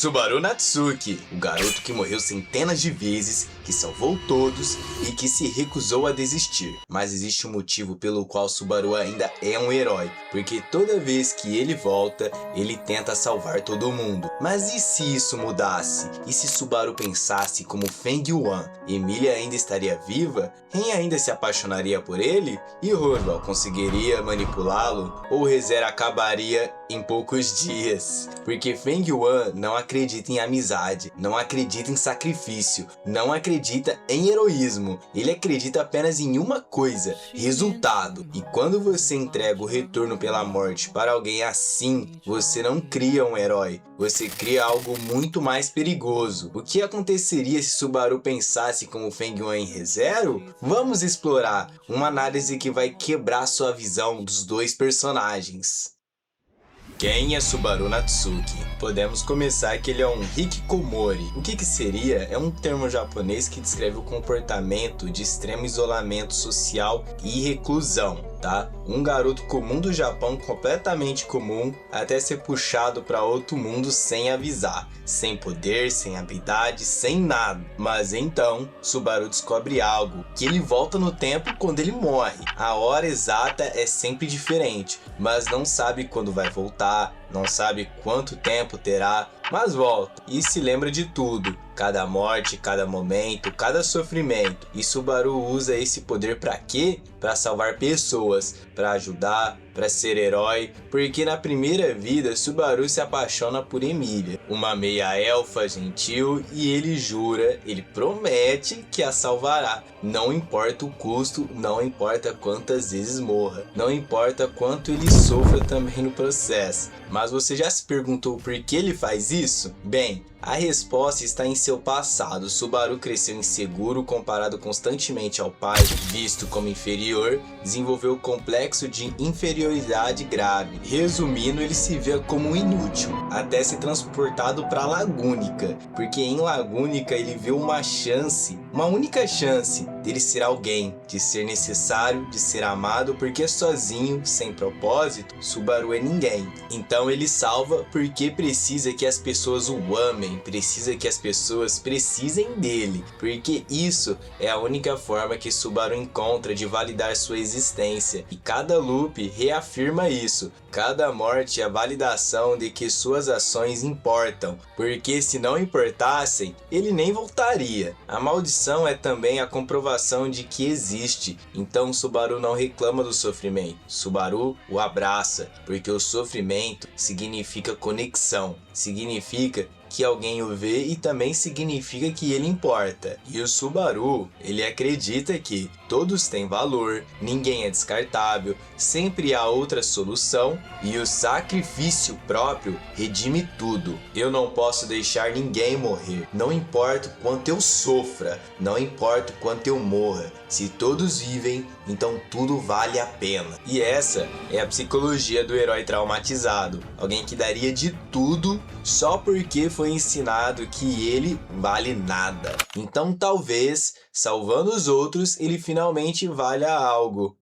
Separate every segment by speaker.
Speaker 1: Subaru Natsuki, o garoto que morreu centenas de vezes, que salvou todos e que se recusou a desistir. Mas existe um motivo pelo qual Subaru ainda é um herói, porque toda vez que ele volta, ele tenta salvar todo mundo. Mas e se isso mudasse? E se Subaru pensasse como Feng Yuan? Emilia ainda estaria viva? Ren ainda se apaixonaria por ele? E Roosevelt conseguiria manipulá-lo? Ou ReZero acabaria em poucos dias? Porque Feng Yuan não acredita em amizade, não acredita em sacrifício, não acredita em heroísmo. Ele acredita apenas em uma coisa: resultado. E quando você entrega o retorno pela morte para alguém assim, você não cria um herói, você cria algo muito mais perigoso. O que aconteceria se Subaru pensasse como Feng Yuan em ReZero? Vamos explorar uma análise que vai quebrar sua visão dos dois personagens. Quem é Subaru Natsuki? Podemos começar que ele é um hikikomori. O que seria? É um termo japonês que descreve o comportamento de extremo isolamento social e reclusão, tá? Um garoto comum do Japão, completamente comum, até ser puxado para outro mundo sem avisar, sem poder, sem habilidade, sem nada. Mas então, Subaru descobre algo, que ele volta no tempo quando ele morre. A hora exata é sempre diferente, mas não sabe quando vai voltar, não sabe quanto tempo terá, mas volta e se lembra de tudo. Cada morte, cada momento, cada sofrimento. E Subaru usa esse poder para quê? Para salvar pessoas, para ajudar, para ser herói. Porque na primeira vida, Subaru se apaixona por Emilia, uma meia-elfa gentil, e ele jura, ele promete que a salvará. Não importa o custo, não importa quantas vezes morra, não importa quanto ele sofra também no processo. Mas você já se perguntou por que ele faz isso? Bem, a resposta está em seu passado. Subaru cresceu inseguro, comparado constantemente ao pai, visto como inferior, desenvolveu complexo de inferioridade grave. Resumindo, ele se vê como um inútil, até ser transportado para Lagúnica, porque em Lagúnica ele viu uma chance, uma única chance, dele ser alguém, de ser necessário, de ser amado, porque sozinho, sem propósito, Subaru é ninguém. Então ele salva porque precisa que as pessoas o amem, precisa que as pessoas precisem dele, porque isso é a única forma que Subaru encontra de validar sua existência. E cada loop reafirma isso, cada morte é a validação de que suas ações importam, porque se não importassem, ele nem voltaria. A maldição é também a comprovação de que existe, então Subaru não reclama do sofrimento, Subaru o abraça, porque o sofrimento significa conexão, significa que alguém o vê e também significa que ele importa. E o Subaru, ele acredita que todos têm valor, ninguém é descartável, sempre há outra solução e o sacrifício próprio redime tudo. Eu não posso deixar ninguém morrer, não importa o quanto eu sofra, não importa o quanto eu morra. Se todos vivem, então tudo vale a pena. E essa é a psicologia do herói traumatizado, alguém que daria de tudo só porque foi ensinado que ele vale nada. Então talvez, salvando os outros, ele finalmente valha algo.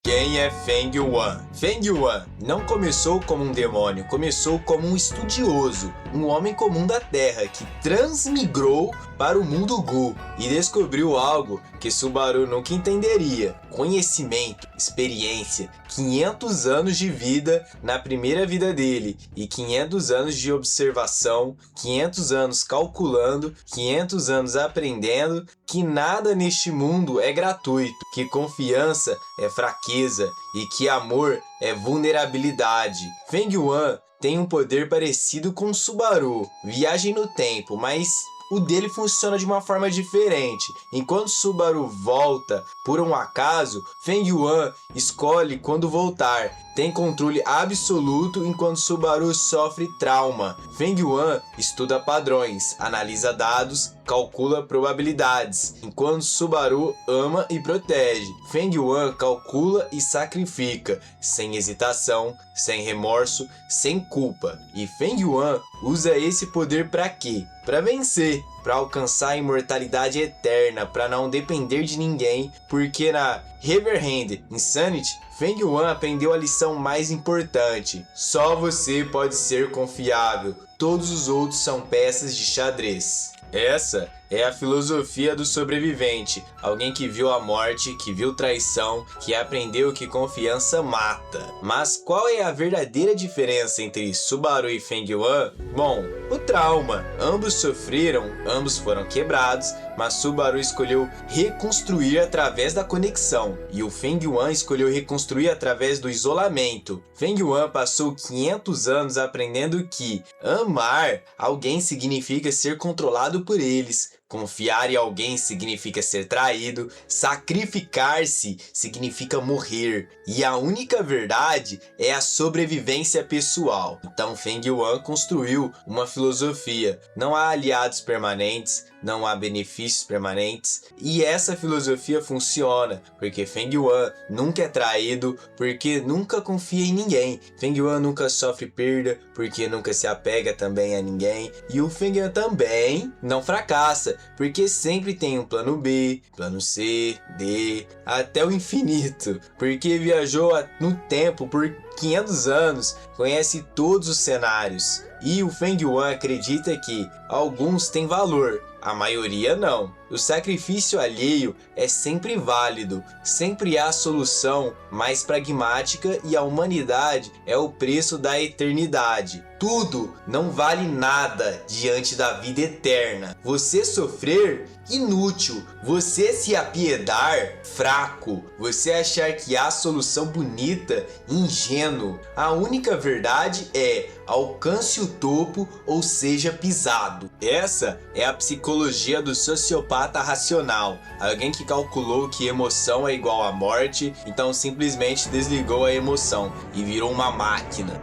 Speaker 1: Quem é Feng Yuan? Feng Yuan não começou como um demônio, começou como um estudioso, um homem comum da Terra que transmigrou para o mundo Gu e descobriu algo que Subaru nunca entenderia: conhecimento, experiência, 500 anos de vida na primeira vida dele e 500 anos de observação, 500 anos calculando, 500 anos aprendendo que nada neste mundo é gratuito, que confiança é fraqueza e que amor é vulnerabilidade. Feng Yuan tem um poder parecido com Subaru, viagem no tempo, mas o dele funciona de uma forma diferente. Enquanto Subaru volta por um acaso, Feng Yuan escolhe quando voltar. Tem controle absoluto enquanto Subaru sofre trauma. Feng Yuan estuda padrões, analisa dados, calcula probabilidades, enquanto Subaru ama e protege. Feng Yuan calcula e sacrifica, sem hesitação, sem remorso, sem culpa. E Feng Yuan usa esse poder para quê? Para vencer, para alcançar a imortalidade eterna, para não depender de ninguém, porque na River Hand Insanity, Feng Yuan aprendeu a lição mais importante. Só você pode ser confiável, todos os outros são peças de xadrez. Essa é a filosofia do sobrevivente, alguém que viu a morte, que viu traição, que aprendeu que confiança mata. Mas qual é a verdadeira diferença entre Subaru e Feng Yuan? Bom, o trauma. Ambos sofreram, ambos foram quebrados, mas Subaru escolheu reconstruir através da conexão, e o Feng Yuan escolheu reconstruir através do isolamento. Feng Yuan passou 500 anos aprendendo que amar alguém significa ser controlado por eles. Confiar em alguém significa ser traído, sacrificar-se significa morrer, e a única verdade é a sobrevivência pessoal. Então Feng Yuan construiu uma filosofia. Não há aliados permanentes, não há benefícios permanentes, e essa filosofia funciona, porque Feng Yuan nunca é traído, porque nunca confia em ninguém. Feng Yuan nunca sofre perda, porque nunca se apega também a ninguém, e o Feng Yuan também não fracassa, porque sempre tem um plano B, plano C, D, até o infinito, porque viajou no tempo por 500 anos, conhece todos os cenários. E o Feng Yuan acredita que alguns têm valor, a maioria não. O sacrifício alheio é sempre válido, sempre há solução mais pragmática, e a humanidade é o preço da eternidade. Tudo não vale nada diante da vida eterna. Você sofrer, inútil. Você se apiedar, fraco. Você achar que há solução bonita, ingênuo. A única verdade é: alcance o topo ou seja pisado. Essa é a psicologia do sociopata racional. Alguém que calculou que emoção é igual a morte, então simplesmente desligou a emoção e virou uma máquina.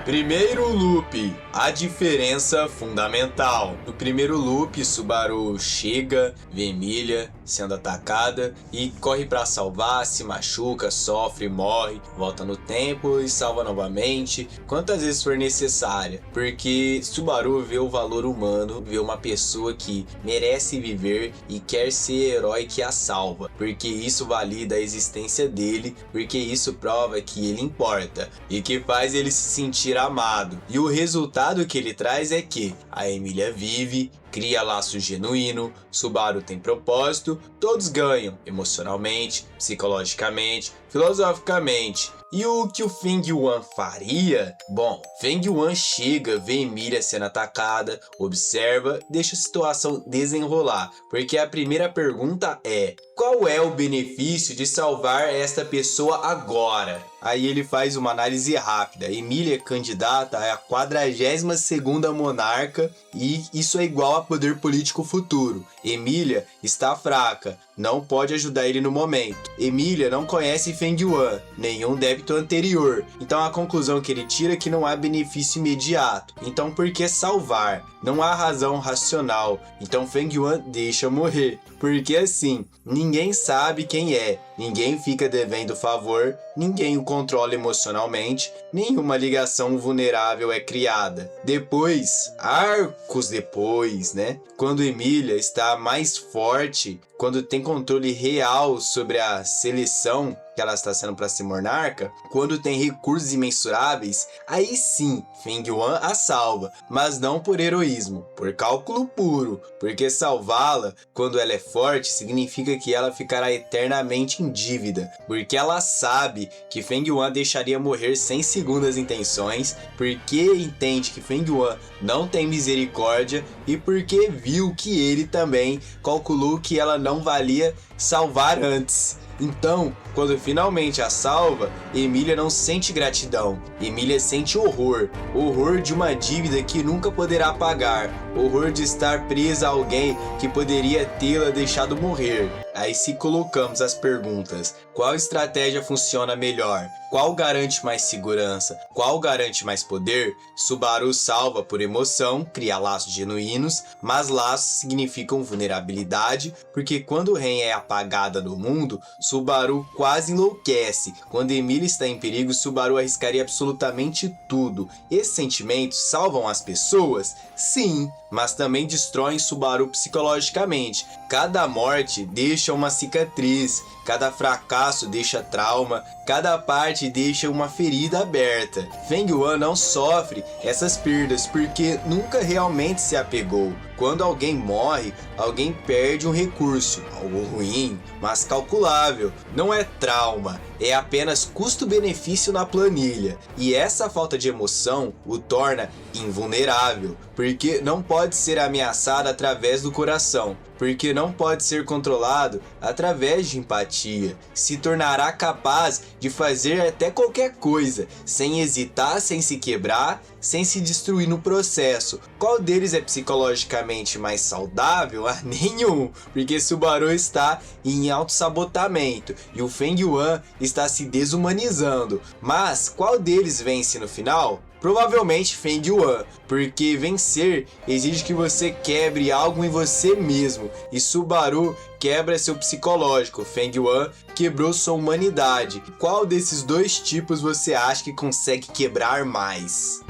Speaker 1: Primeiro loop, a diferença fundamental. No primeiro loop, Subaru chega, vê Emilia sendo atacada e corre para salvar, se machuca, sofre, morre, volta no tempo e salva novamente, quantas vezes for necessária, porque Subaru vê o valor humano, vê uma pessoa que merece viver e quer ser herói que a salva, porque isso valida a existência dele, porque isso prova que ele importa e que faz ele se sentir amado. E o resultado que ele traz é que a Emilia vive, cria laço genuíno, Subaru tem propósito, todos ganham emocionalmente, psicologicamente, filosoficamente. E o que o Feng Yuan faria? Bom, Feng Yuan chega, vê Emilia sendo atacada, observa, deixa a situação desenrolar, porque a primeira pergunta é: qual é o benefício de salvar esta pessoa agora? Aí ele faz uma análise rápida. Emilia é candidata à 42ª monarca e isso é igual a poder político futuro. Emilia está fraca, não pode ajudar ele no momento. Emilia não conhece Feng Yuan, nenhum débito anterior. Então a conclusão que ele tira é que não há benefício imediato. Então por que salvar? Não há razão racional. Então Feng Yuan deixa morrer. Porque assim, ninguém sabe quem é, ninguém fica devendo favor, ninguém o controla emocionalmente, nenhuma ligação vulnerável é criada. Depois, arcos depois, quando Emilia está mais forte, quando tem controle real sobre a seleção que ela está sendo para ser monarca, quando tem recursos imensuráveis, aí sim, Feng Yuan a salva, mas não por heroísmo, por cálculo puro, porque salvá-la quando ela é forte significa que ela ficará eternamente em dívida, porque ela sabe que Feng Yuan deixaria morrer sem segundas intenções, porque entende que Feng Yuan não tem misericórdia e porque viu que ele também calculou que ela não valia salvar antes. Então, quando finalmente a salva, Emilia não sente gratidão, Emilia sente horror, horror de uma dívida que nunca poderá pagar, horror de estar presa a alguém que poderia tê-la deixado morrer. Aí se colocamos as perguntas: qual estratégia funciona melhor? Qual garante mais segurança? Qual garante mais poder? Subaru salva por emoção, cria laços genuínos, mas laços significam vulnerabilidade, porque quando Ren é apagada do mundo, Subaru quase enlouquece. Quando Emily está em perigo, Subaru arriscaria absolutamente tudo. Esses sentimentos salvam as pessoas? Sim, mas também destroem Subaru psicologicamente. Cada morte deixa uma cicatriz, cada fracasso deixa trauma, cada parte deixa uma ferida aberta. Feng Yuan não sofre essas perdas porque nunca realmente se apegou. Quando alguém morre, alguém perde um recurso, algo ruim, mas calculável. Não é trauma, é apenas custo-benefício na planilha. E essa falta de emoção o torna invulnerável, porque não pode ser ameaçado através do coração, porque não pode ser controlado através de empatia. Se tornará capaz de fazer até qualquer coisa, sem hesitar, sem se quebrar, sem se destruir no processo. Qual deles é psicologicamente mais saudável? Ah, nenhum, porque Subaru está em autossabotamento e o Feng Yuan está se desumanizando. Mas qual deles vence no final? Provavelmente Feng Yuan, porque vencer exige que você quebre algo em você mesmo, e Subaru quebra seu psicológico. Feng Yuan quebrou sua humanidade. Qual desses dois tipos você acha que consegue quebrar mais?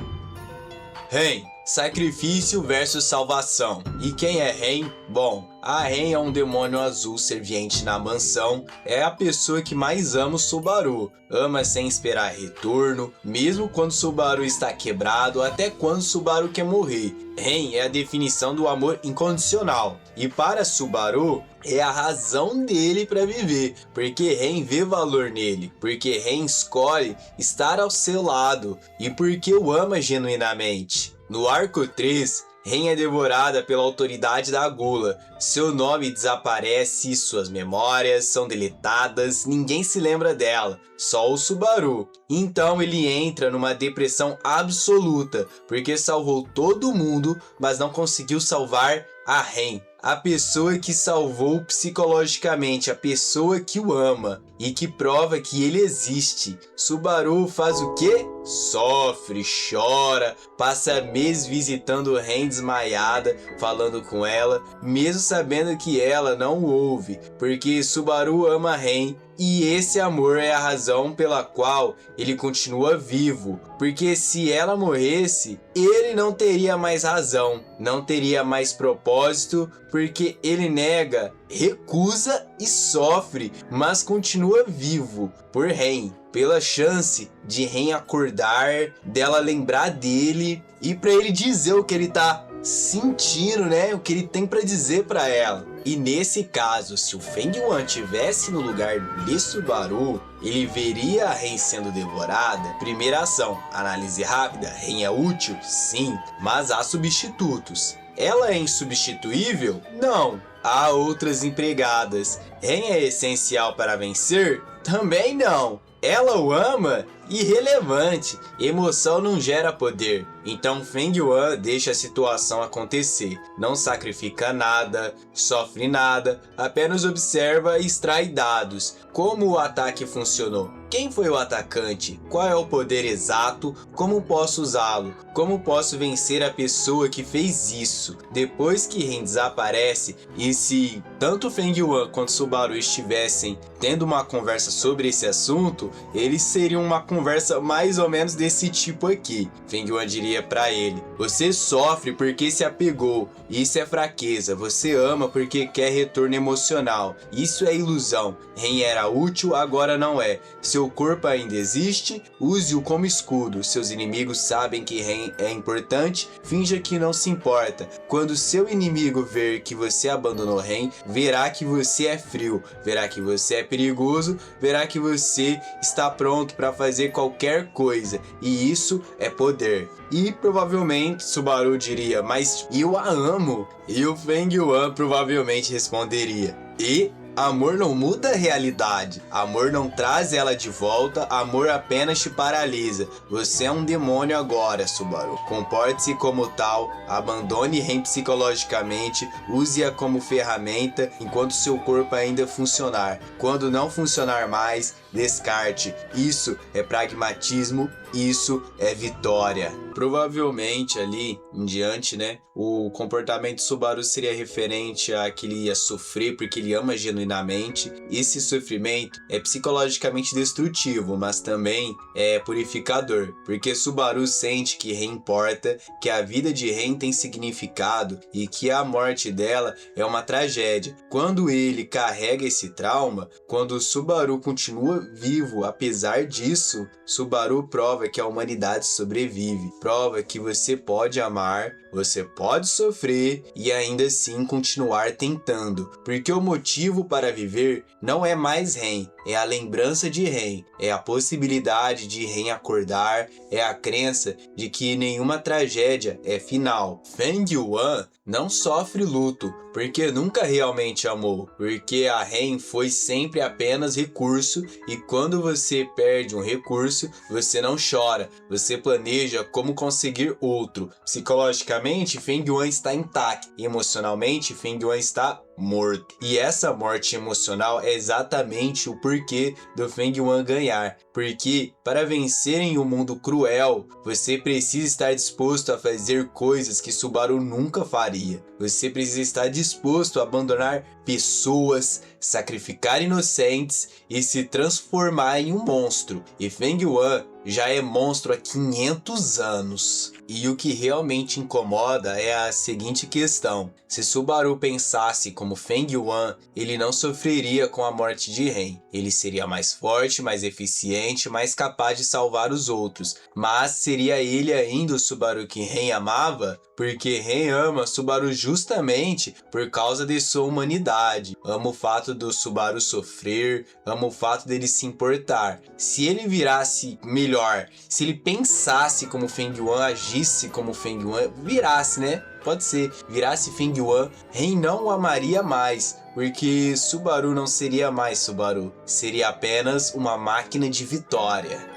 Speaker 1: Ren, sacrifício versus salvação. E quem é Ren? Bom, a Ren é um demônio azul serviente na mansão, é a pessoa que mais ama o Subaru, ama sem esperar retorno, mesmo quando Subaru está quebrado, até quando Subaru quer morrer. Ren é a definição do amor incondicional, e para Subaru é a razão dele para viver, porque Ren vê valor nele, porque Ren escolhe estar ao seu lado e porque o ama genuinamente. No arco 3, Ren é devorada pela autoridade da gula. Seu nome desaparece, suas memórias são deletadas, ninguém se lembra dela, só o Subaru. Então ele entra numa depressão absoluta, porque salvou todo mundo, mas não conseguiu salvar a Ren. A pessoa que salvou psicologicamente, a pessoa que o ama e que prova que ele existe. Subaru faz o quê? Sofre, chora, passa meses visitando Ren desmaiada, falando com ela, mesmo sabendo que ela não o ouve, porque Subaru ama Ren. E esse amor é a razão pela qual ele continua vivo, porque se ela morresse, ele não teria mais razão, não teria mais propósito, porque ele nega, recusa e sofre, mas continua vivo por Ren, pela chance de Ren acordar, dela lembrar dele e para ele dizer o que ele tá sentindo, né? O que ele tem para dizer para ela. E nesse caso, se o Feng Yuan tivesse no lugar de Subaru, ele veria a Ren sendo devorada. Primeira ação, análise rápida. Ren é útil? Sim, mas há substitutos. Ela é insubstituível? Não. Há outras empregadas. Ren é essencial para vencer? Também não. Ela o ama? Irrelevante. Emoção não gera poder. Então Feng Yuan deixa a situação acontecer. Não sacrifica nada, sofre nada, apenas observa e extrai dados. Como o ataque funcionou? Quem foi o atacante? Qual é o poder exato? Como posso usá-lo? Como posso vencer a pessoa que fez isso? Depois que Ren desaparece, e se tanto Feng Yuan quanto Subaru estivessem tendo uma conversa sobre esse assunto, eles seriam uma conversa mais ou menos desse tipo aqui. Feng Yuan diria para ele: você sofre porque se apegou, isso é fraqueza. Você ama porque quer retorno emocional, isso é ilusão. Ren era útil, agora não é. Seu corpo ainda existe, use-o como escudo. Seus inimigos sabem que Ren é importante, finja que não se importa. Quando seu inimigo ver que você abandonou Ren, verá que você é frio, verá que você é perigoso, verá que você está pronto para fazer qualquer coisa, e isso é poder. E provavelmente Subaru diria: mas eu a amo. E o Feng Yuan provavelmente responderia: e Amor não muda a realidade. Amor não traz ela de volta. Amor apenas te paralisa. Você é um demônio agora, Subaru. Comporte-se como tal. Abandone Ren psicologicamente. Use-a como ferramenta enquanto seu corpo ainda funcionar. Quando não funcionar mais, descarte. Isso é pragmatismo. Isso é vitória. Provavelmente ali em diante, né, o comportamento Subaru seria referente a que ele ia sofrer porque ele ama genuinamente. Esse sofrimento é psicologicamente destrutivo, mas também é purificador, porque Subaru sente que Ren importa, que a vida de Ren tem significado e que a morte dela é uma tragédia. Quando ele carrega esse trauma, quando o Subaru continua vivo apesar disso, Subaru prova que a humanidade sobrevive, prova que você pode amar, você pode sofrer e ainda assim continuar tentando, porque o motivo para viver não é mais Ren, é a lembrança de Ren, é a possibilidade de Ren acordar, é a crença de que nenhuma tragédia é final. Feng Yuan não sofre luto, porque nunca realmente amou, porque a Ren foi sempre apenas recurso e quando você perde um recurso, você não chora, você planeja como conseguir outro. Psicologicamente, Feng Yuan está intacto, emocionalmente, Feng Yuan está morto. E essa morte emocional é exatamente o porquê do Feng Yuan ganhar. Porque para vencer em um mundo cruel, você precisa estar disposto a fazer coisas que Subaru nunca faria. Você precisa estar disposto a abandonar pessoas, sacrificar inocentes e se transformar em um monstro. E Feng Yuan já é monstro há 500 anos. E o que realmente incomoda é a seguinte questão: se Subaru pensasse como Feng Yuan, ele não sofreria com a morte de Ren. Ele seria mais forte, mais eficiente, mais capaz de salvar os outros. Mas seria ele ainda o Subaru que Ren amava? Porque Ren ama Subaru justamente por causa de sua humanidade. Ama o fato do Subaru sofrer, ama o fato dele se importar. Se ele virasse melhor, se ele pensasse como Feng Yuan, agisse como Feng Yuan, virasse, né? Pode ser, virasse Feng Yuan, Ren não o amaria mais, porque Subaru não seria mais Subaru, seria apenas uma máquina de vitória.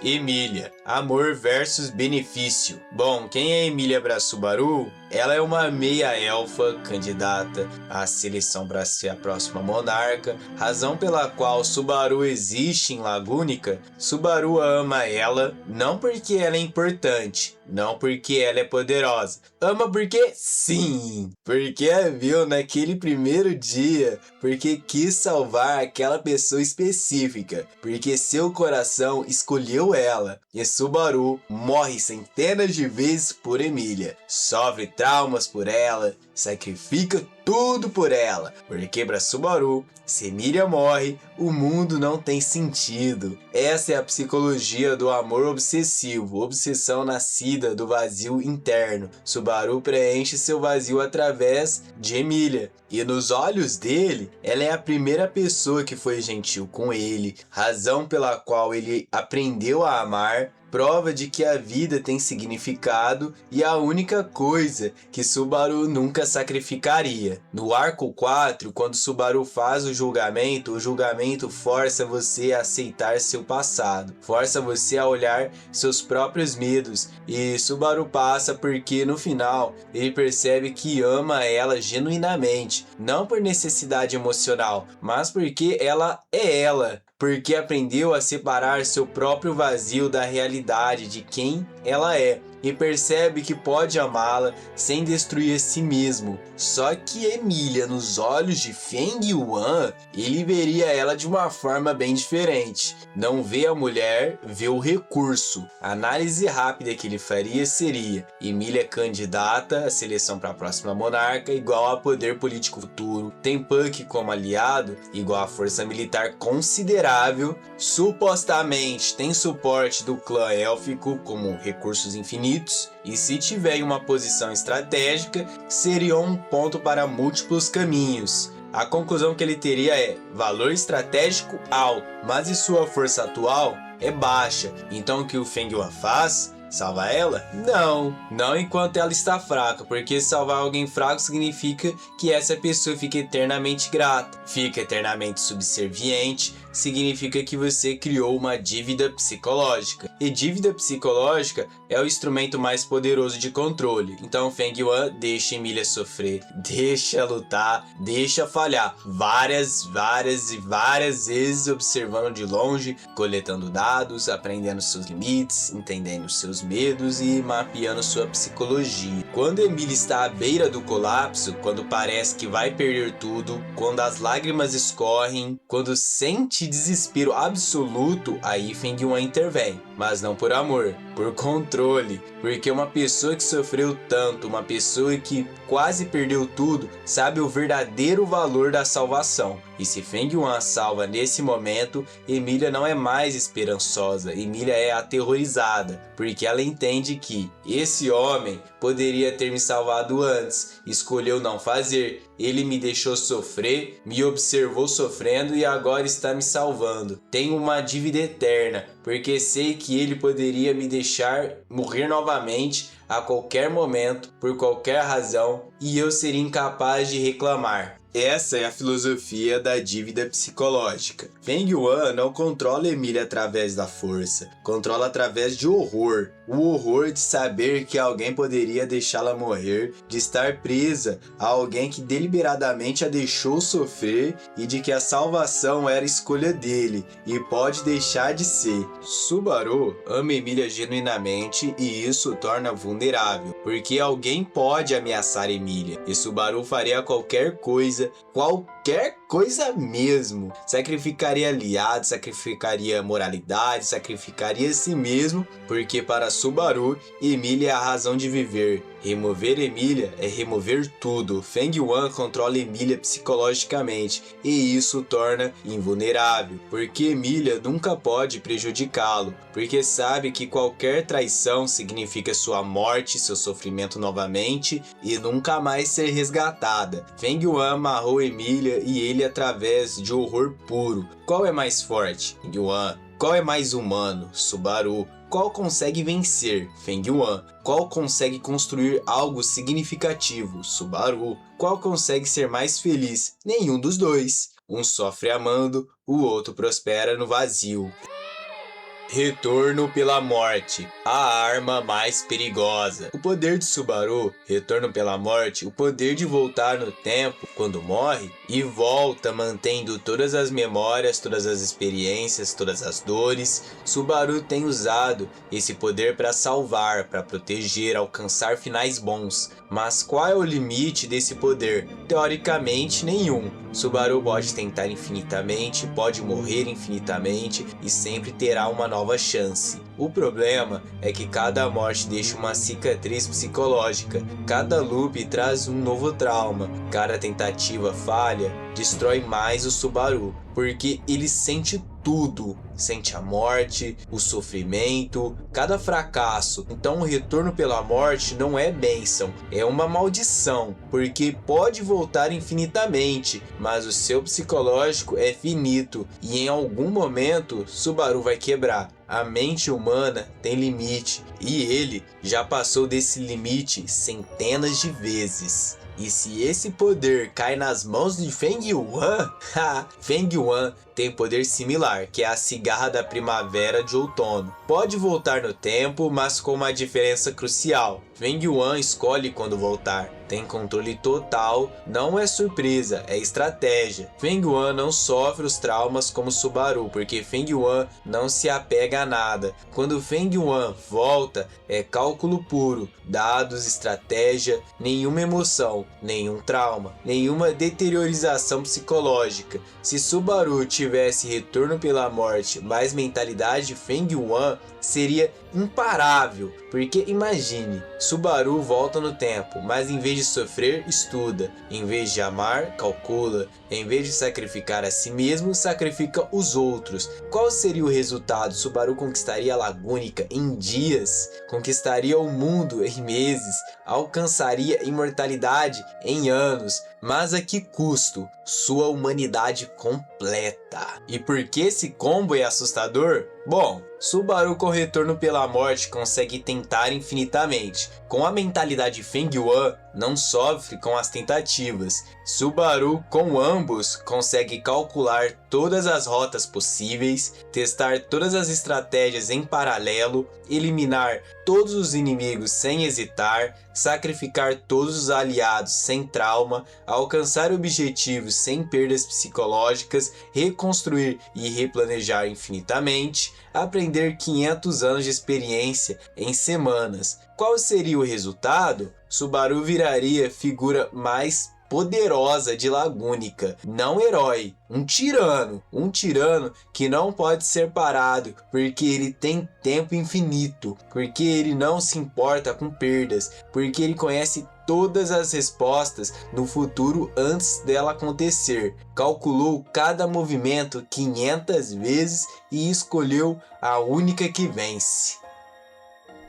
Speaker 1: Emília, amor versus benefício. Bom, quem é Emília para Subaru? Ela é uma meia-elfa candidata à seleção para ser a próxima monarca, razão pela qual Subaru existe em Lagúnica. Subaru ama ela não porque ela é importante, não porque ela é poderosa. Ama porque sim, porque a viu naquele primeiro dia, porque quis salvar aquela pessoa específica, porque seu coração escolheu ela. E Subaru morre centenas de vezes por Emília, sofre traumas por ela, sacrifica tudo por ela, porque para Subaru, se Emília morre, o mundo não tem sentido. Essa é a psicologia do amor obsessivo, obsessão nascida do vazio interno. Subaru preenche seu vazio através de Emília, e nos olhos dele, ela é a primeira pessoa que foi gentil com ele, razão pela qual ele aprendeu a amar, prova de que a vida tem significado e a única coisa que Subaru nunca sacrificaria. No arco 4, quando Subaru faz o julgamento força você a aceitar seu passado, força você a olhar seus próprios medos, e Subaru passa porque no final ele percebe que ama ela genuinamente, não por necessidade emocional, mas porque ela é ela. Porque aprendeu a separar seu próprio vazio da realidade de quem ela é e percebe que pode amá-la sem destruir a si mesmo. Só que Emília, nos olhos de Feng Yuan, ele veria ela de uma forma bem diferente. Não vê a mulher, vê o recurso. A análise rápida que ele faria seria: Emília é candidata à seleção para a próxima monarca, igual a poder político futuro. Tem Puck como aliado, igual a força militar considerável. Supostamente tem suporte do clã élfico como recursos infinitos. E se tiver em uma posição estratégica, seria um ponto para múltiplos caminhos. A conclusão que ele teria é valor estratégico alto, mas e sua força atual é baixa. Então o que o Feng Yuan faz? Salvar ela? Não enquanto ela está fraca, porque salvar alguém fraco significa que essa pessoa fica eternamente grata, fica eternamente subserviente, significa que você criou uma dívida psicológica. E dívida psicológica é o instrumento mais poderoso de controle. Então Feng Yuan deixa Emilia sofrer, deixa lutar, deixa falhar várias vezes, observando de longe, coletando dados, aprendendo seus limites, entendendo seus medos e mapeando sua psicologia. Quando Emilia está à beira do colapso, quando parece que vai perder tudo, quando as lágrimas escorrem, quando sente desespero absoluto, aí Feng Yuan intervém. Mas não por amor, por controle. Porque uma pessoa que sofreu tanto, uma pessoa que quase perdeu tudo, sabe o verdadeiro valor da salvação. E se Feng Yuan salva nesse momento, Emilia não é mais esperançosa, Emilia é aterrorizada, porque ela entende que esse homem poderia ter me salvado antes, escolheu não fazer, ele me deixou sofrer, me observou sofrendo e agora está me salvando. Tenho uma dívida eterna, porque sei que ele poderia me deixar morrer novamente a qualquer momento, por qualquer razão, e eu seria incapaz de reclamar. Essa é a filosofia da dívida psicológica. Feng Yuan não controla Emilia através da força, controla através de horror. O horror de saber que alguém poderia deixá-la morrer, de estar presa a alguém que deliberadamente a deixou sofrer e de que a salvação era escolha dele e pode deixar de ser. Subaru ama Emilia genuinamente e isso o torna vulnerável, porque alguém pode ameaçar Emilia e Subaru faria qualquer coisa mesmo. Sacrificaria aliados, sacrificaria moralidade, sacrificaria a si mesmo, porque para Subaru, Emilia é a razão de viver. Remover Emilia é remover tudo. Feng Yuan controla Emilia psicologicamente e isso o torna invulnerável, porque Emilia nunca pode prejudicá-lo, porque sabe que qualquer traição significa sua morte, seu sofrimento novamente e nunca mais ser resgatada. Feng Yuan amarrou Emilia e ele através de horror puro. Qual é mais forte? Yuan. Qual é mais humano? Subaru. Qual consegue vencer? Feng Yuan. Qual consegue construir algo significativo? Subaru. Qual consegue ser mais feliz? Nenhum dos dois. Um sofre amando, o outro prospera no vazio. Retorno pela morte, a arma mais perigosa. O poder de Subaru, retorno pela morte, o poder de voltar no tempo quando morre e volta mantendo todas as memórias, todas as experiências, todas as dores. Subaru tem usado esse poder para salvar, para proteger, alcançar finais bons. Mas qual é o limite desse poder? Teoricamente, nenhum. Subaru pode tentar infinitamente, pode morrer infinitamente e sempre terá uma nova chance. O problema é que cada morte deixa uma cicatriz psicológica, cada loop traz um novo trauma, cada tentativa falha destrói mais o Subaru, porque ele sente tudo, sente a morte, o sofrimento, cada fracasso. Então o retorno pela morte não é bênção, é uma maldição, porque pode voltar infinitamente, mas o seu psicológico é finito e em algum momento Subaru vai quebrar. A mente humana tem limite e ele já passou desse limite centenas de vezes. E se esse poder cai nas mãos de Feng Yuan, Feng Yuan tem poder similar, que é a cigarra da primavera de outono. Pode voltar no tempo, mas com uma diferença crucial. Feng Yuan escolhe quando voltar. Tem controle total, não é surpresa, é estratégia. Feng Yuan não sofre os traumas como Subaru, porque Feng Yuan não se apega a nada. Quando Feng Yuan volta, é cálculo puro, dados, estratégia, nenhuma emoção, nenhum trauma, nenhuma deteriorização psicológica. Se Subaru tivesse retorno pela morte, mais mentalidade Feng Yuan, seria imparável, porque imagine, Subaru volta no tempo, mas em vez de sofrer, estuda, em vez de amar, calcula, em vez de sacrificar a si mesmo, sacrifica os outros. Qual seria o resultado? Subaru conquistaria a Lagúnica em dias, conquistaria o mundo em meses, alcançaria imortalidade em anos, mas a que custo? Sua humanidade completa. E por que esse combo é assustador? Bom, Subaru com retorno pela morte consegue tentar infinitamente. Com a mentalidade Feng Yuan, não sofre com as tentativas. Subaru com ambos consegue calcular todas as rotas possíveis, testar todas as estratégias em paralelo, eliminar todos os inimigos sem hesitar, sacrificar todos os aliados sem trauma, alcançar objetivos sem perdas psicológicas, reconstruir e replanejar infinitamente, aprender 500 anos de experiência em semanas. Qual seria o resultado? Subaru viraria figura mais poderosa de Lagúnica, não herói, um tirano que não pode ser parado, porque ele tem tempo infinito, porque ele não se importa com perdas, porque ele conhece todas as respostas no futuro antes dela acontecer, calculou cada movimento 500 vezes e escolheu a única que vence.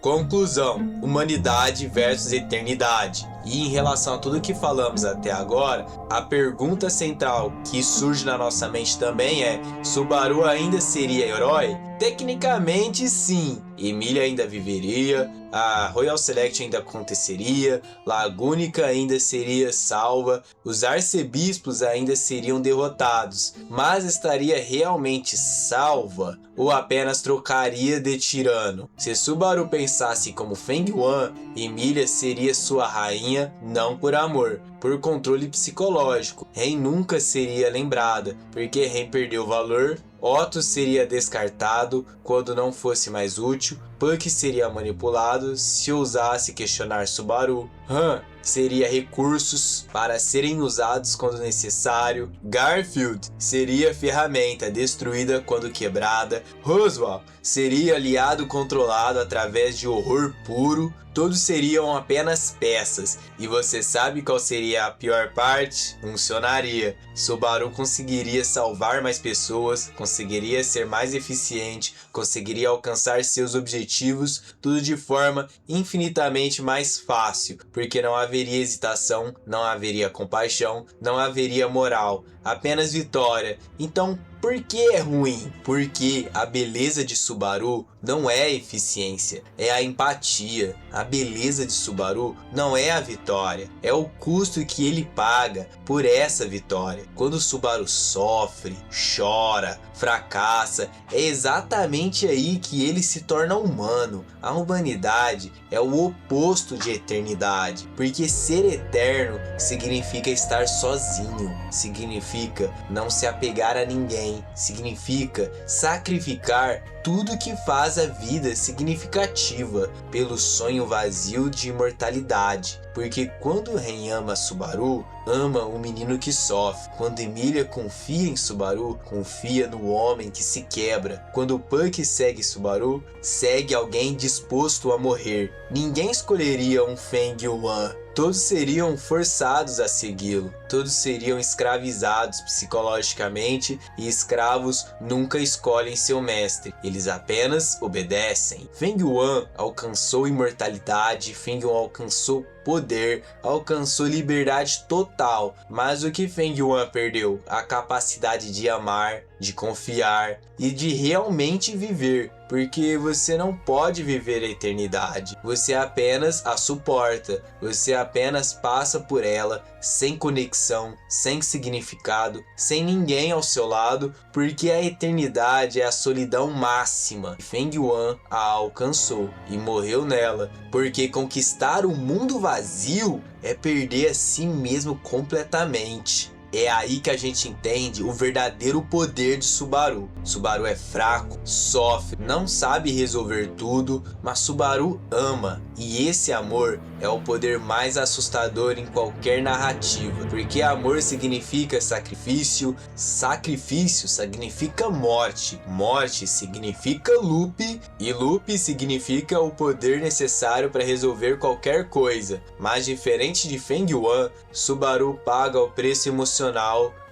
Speaker 1: Conclusão: humanidade versus eternidade. E em relação a tudo que falamos até agora, a pergunta central que surge na nossa mente também é: Subaru ainda seria herói? Tecnicamente sim, Emilia ainda viveria, a Royal Select ainda aconteceria, Lagúnica ainda seria salva, os arcebispos ainda seriam derrotados, mas estaria realmente salva ou apenas trocaria de tirano? Se Subaru pensasse como Feng Yuan, Emilia seria sua rainha não por amor, por controle psicológico. Ren nunca seria lembrada, porque Ren perdeu valor. Otto seria descartado quando não fosse mais útil, Puck seria manipulado se ousasse questionar Subaru, Han seria recursos para serem usados quando necessário, Garfield seria ferramenta destruída quando quebrada, Roswell seria aliado controlado através de horror puro, todos seriam apenas peças. E você sabe qual seria a pior parte? Funcionaria. Subaru conseguiria salvar mais pessoas, conseguiria ser mais eficiente, conseguiria alcançar seus objetivos, tudo de forma infinitamente mais fácil, porque não haveria hesitação, não haveria compaixão, não haveria moral, apenas vitória. Então, por que é ruim? Porque a beleza de Subaru não é a eficiência, é a empatia. A beleza de Subaru não é a vitória, é o custo que ele paga por essa vitória. Quando Subaru sofre, chora, fracassa, é exatamente aí que ele se torna humano. A humanidade é o oposto de eternidade, porque ser eterno significa estar sozinho, significa não se apegar a ninguém, significa sacrificar tudo que faz a vida significativa pelo sonho vazio de imortalidade. Porque quando Ren ama Subaru, ama o menino que sofre. Quando Emilia confia em Subaru, confia no homem que se quebra. Quando Puck segue Subaru, segue alguém disposto a morrer. Ninguém escolheria um Feng Yuan. Todos seriam forçados a segui-lo, todos seriam escravizados psicologicamente, e escravos nunca escolhem seu mestre, eles apenas obedecem. Feng Yuan alcançou imortalidade, Feng Yuan alcançou poder, alcançou liberdade total, mas o que Feng Yuan perdeu? A capacidade de amar, de confiar e de realmente viver, porque você não pode viver a eternidade, você apenas a suporta, você apenas passa por ela sem conexão, sem significado, sem ninguém ao seu lado, porque a eternidade é a solidão máxima. Feng Yuan a alcançou e morreu nela, porque conquistar o mundo vazio é perder a si mesmo completamente. É aí que a gente entende o verdadeiro poder de Subaru. Subaru é fraco, sofre, não sabe resolver tudo, mas Subaru ama. E esse amor é o poder mais assustador em qualquer narrativa. Porque amor significa sacrifício, sacrifício significa morte, morte significa loop, e loop significa o poder necessário para resolver qualquer coisa. Mas diferente de Feng Yuan, Subaru paga o preço emocional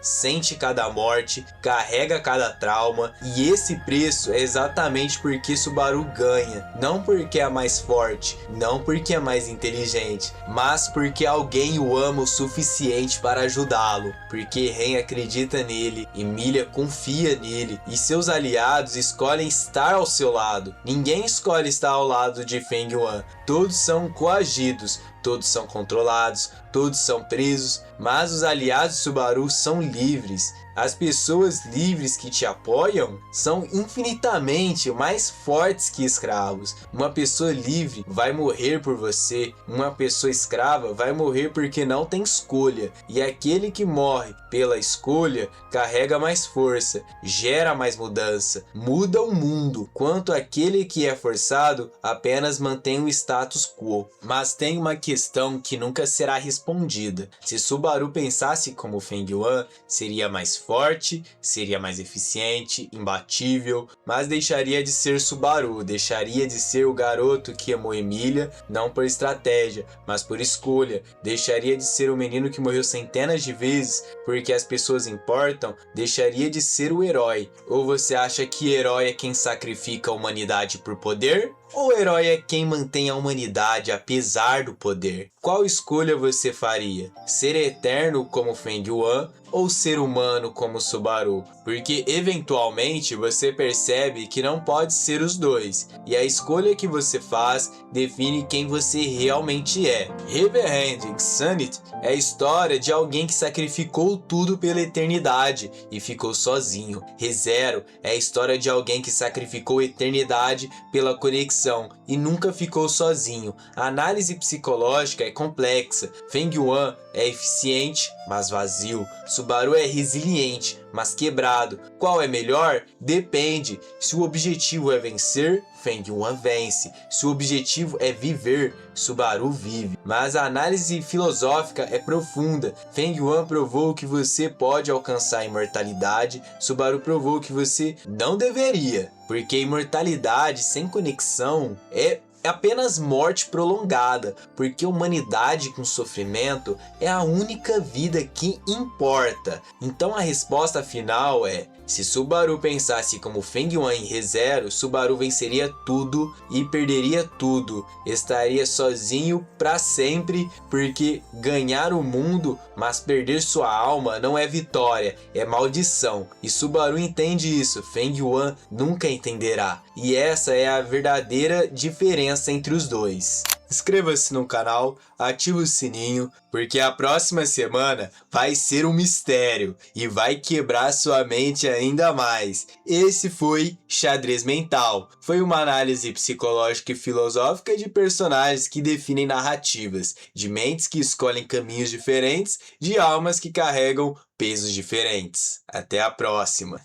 Speaker 1: sente cada morte, carrega cada trauma, e esse preço é exatamente porque Subaru ganha, não porque é mais forte, não porque é mais inteligente, mas porque alguém o ama o suficiente para ajudá-lo, porque Ren acredita nele, Emilia confia nele e seus aliados escolhem estar ao seu lado. Ninguém escolhe estar ao lado de Feng Yuan, todos são coagidos, todos são controlados, todos são presos, mas os aliados de Subaru são livres. As pessoas livres que te apoiam são infinitamente mais fortes que escravos. Uma pessoa livre vai morrer por você, uma pessoa escrava vai morrer porque não tem escolha. E aquele que morre pela escolha carrega mais força, gera mais mudança, muda o mundo, quanto aquele que é forçado apenas mantém o status quo. Mas tem uma questão que nunca será respondida. Se Subaru pensasse como Feng Yuan, seria mais forte, seria mais eficiente, imbatível, mas deixaria de ser Subaru, deixaria de ser o garoto que amou Emilia, não por estratégia, mas por escolha, deixaria de ser o menino que morreu centenas de vezes porque as pessoas importam, deixaria de ser o herói. Ou você acha que herói é quem sacrifica a humanidade por poder? Ou herói é quem mantém a humanidade apesar do poder? Qual escolha você faria? Ser eterno como Feng Yuan ou ser humano como Subaru? Porque eventualmente você percebe que não pode ser os dois, e a escolha que você faz define quem você realmente é. Riverhand Insanity é a história de alguém que sacrificou tudo pela eternidade e ficou sozinho. ReZero é a história de alguém que sacrificou a eternidade pela conexão e nunca ficou sozinho. A análise psicológica é complexa. Feng Yuan é eficiente, mas vazio. Subaru é resiliente, mas quebrado. Qual é melhor? Depende. Se o objetivo é vencer, Feng Yuan vence. Se o objetivo é viver, Subaru vive. Mas a análise filosófica é profunda. Feng Yuan provou que você pode alcançar a imortalidade, Subaru provou que você não deveria. Porque imortalidade sem conexão é apenas morte prolongada, porque a humanidade com sofrimento é a única vida que importa. Então a resposta final é: se Subaru pensasse como Feng Yuan em ReZero, Subaru venceria tudo e perderia tudo. Estaria sozinho para sempre, porque ganhar o mundo, mas perder sua alma não é vitória, é maldição. E Subaru entende isso, Feng Yuan nunca entenderá. E essa é a verdadeira diferença entre os dois. Inscreva-se no canal, ative o sininho, porque a próxima semana vai ser um mistério e vai quebrar sua mente ainda mais. Esse foi Xadrez Mental. Foi uma análise psicológica e filosófica de personagens que definem narrativas, de mentes que escolhem caminhos diferentes, de almas que carregam pesos diferentes. Até a próxima!